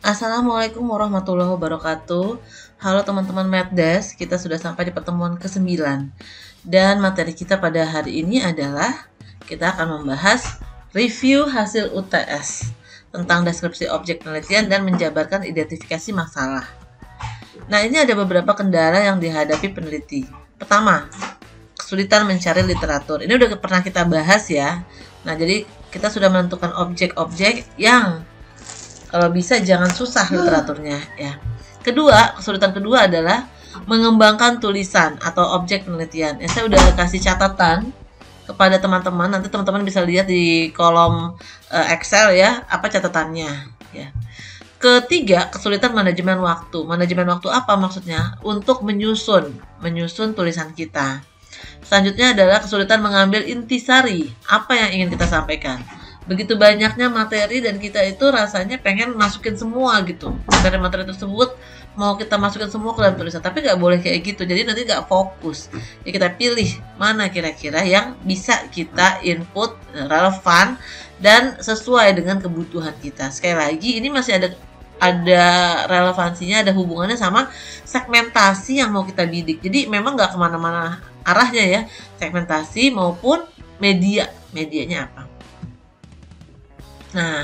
Assalamualaikum warahmatullahi wabarakatuh. Halo teman-teman Meddes, kita sudah sampai di pertemuan ke-9. Dan materi kita pada hari ini adalah kita akan membahas review hasil UTS tentang deskripsi objek penelitian dan menjabarkan identifikasi masalah. Nah, ini ada beberapa kendala yang dihadapi peneliti. Pertama, kesulitan mencari literatur. Ini udah pernah kita bahas ya. Nah, jadi kita sudah menentukan objek-objek yang kalau bisa jangan susah literaturnya ya. Kedua, kesulitan kedua adalah mengembangkan tulisan atau objek penelitian. Ya, saya udah kasih catatan kepada teman-teman. Nanti teman-teman bisa lihat di kolom Excel ya, apa catatannya ya. Ketiga, kesulitan manajemen waktu. Manajemen waktu apa maksudnya? Untuk menyusun tulisan kita. Selanjutnya adalah kesulitan mengambil intisari, apa yang ingin kita sampaikan. Begitu banyaknya materi dan kita itu rasanya pengen masukin semua gitu. Materi-materi tersebut mau kita masukin semua ke dalam tulisan, tapi nggak boleh kayak gitu. Jadi nanti nggak fokus. Ya kita pilih mana kira-kira yang bisa kita input, relevan dan sesuai dengan kebutuhan kita. Sekali lagi ini masih ada relevansinya, ada hubungannya sama segmentasi yang mau kita bidik. Jadi memang nggak kemana-mana arahnya ya, segmentasi maupun medianya apa. Nah,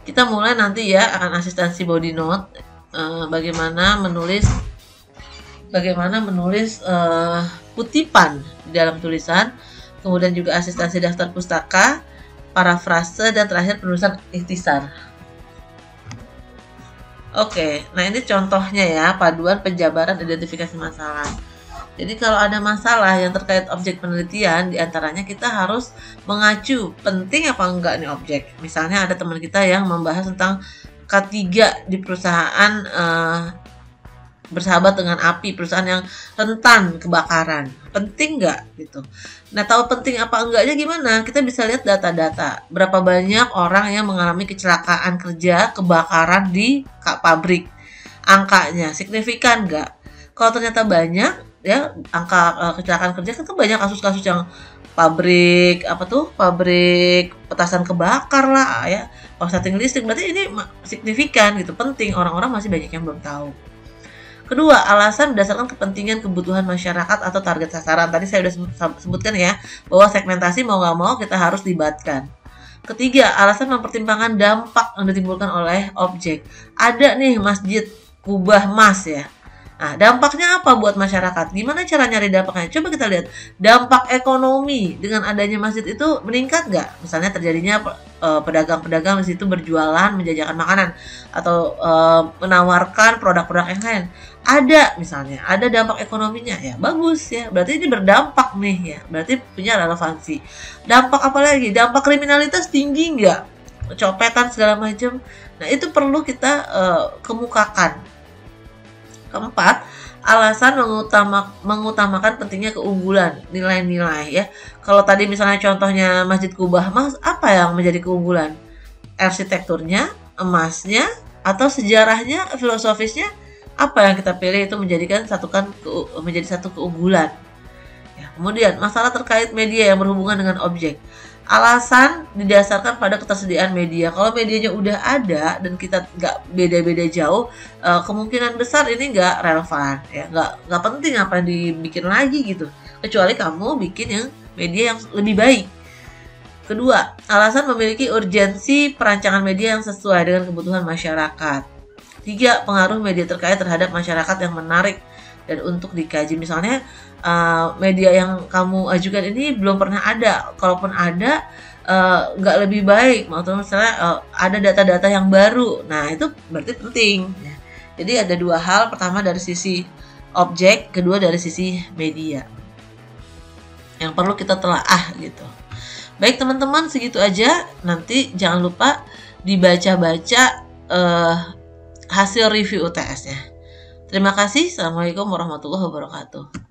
kita mulai nanti ya akan asistensi body note, bagaimana menulis kutipan di dalam tulisan, kemudian juga asistensi daftar pustaka, parafrase, dan terakhir penulisan ikhtisar. Oke, nah ini contohnya ya, paduan penjabaran identifikasi masalah. Jadi kalau ada masalah yang terkait objek penelitian, diantaranya kita harus mengacu penting apa enggak nih objek. Misalnya ada teman kita yang membahas tentang K3 di perusahaan bersahabat dengan api, perusahaan yang rentan kebakaran. Penting nggak gitu. Nah, tahu penting apa enggaknya gimana? Kita bisa lihat data-data. Berapa banyak orang yang mengalami kecelakaan kerja, kebakaran di pabrik. Angkanya signifikan nggak? Kalau ternyata banyak, ya angka kecelakaan kerja kan banyak kasus-kasus yang pabrik petasan kebakar lah ya, korsleting listrik, berarti ini signifikan gitu, penting, orang-orang masih banyak yang belum tahu. Kedua, alasan berdasarkan kepentingan kebutuhan masyarakat atau target sasaran. Tadi saya sudah sebutkan ya bahwa segmentasi mau nggak mau kita harus libatkan. Ketiga, alasan mempertimbangkan dampak yang ditimbulkan oleh objek. Ada nih Masjid Kubah Mas ya. Nah, dampaknya apa buat masyarakat? Gimana cara nyari dampaknya? Coba kita lihat. Dampak ekonomi dengan adanya masjid itu meningkat nggak? Misalnya terjadinya pedagang-pedagang di situ berjualan, menjajakan makanan atau menawarkan produk-produk yang lain. Ada misalnya, ada dampak ekonominya ya, bagus ya. Berarti ini berdampak nih ya. Berarti punya relevansi. Dampak apa lagi? Dampak kriminalitas tinggi nggak? Copetan segala macam. Nah, itu perlu kita kemukakan. Keempat, alasan mengutamakan pentingnya keunggulan, nilai-nilai ya. Kalau tadi misalnya contohnya Masjid Kubah Mas, apa yang menjadi keunggulan? Arsitekturnya, emasnya, atau sejarahnya, filosofisnya? Apa yang kita pilih itu menjadi satu keunggulan. Ya, kemudian masalah terkait media yang berhubungan dengan objek. Alasan didasarkan pada ketersediaan media. Kalau medianya udah ada dan kita nggak beda-beda jauh, kemungkinan besar ini nggak relevan ya, nggak penting apa yang dibikin lagi gitu, kecuali kamu bikin yang media yang lebih baik. Kedua, alasan memiliki urgensi perancangan media yang sesuai dengan kebutuhan masyarakat. Tiga, pengaruh media terkait terhadap masyarakat yang menarik dan untuk dikaji. Misalnya media yang kamu ajukan ini belum pernah ada, kalaupun ada nggak lebih baik, misalnya ada data-data yang baru, nah itu berarti penting ya. Jadi ada dua hal, pertama dari sisi objek, kedua dari sisi media yang perlu kita telaah gitu. Baik teman-teman, segitu aja. Nanti jangan lupa dibaca-baca hasil review UTS-nya. Terima kasih. Assalamualaikum warahmatullahi wabarakatuh.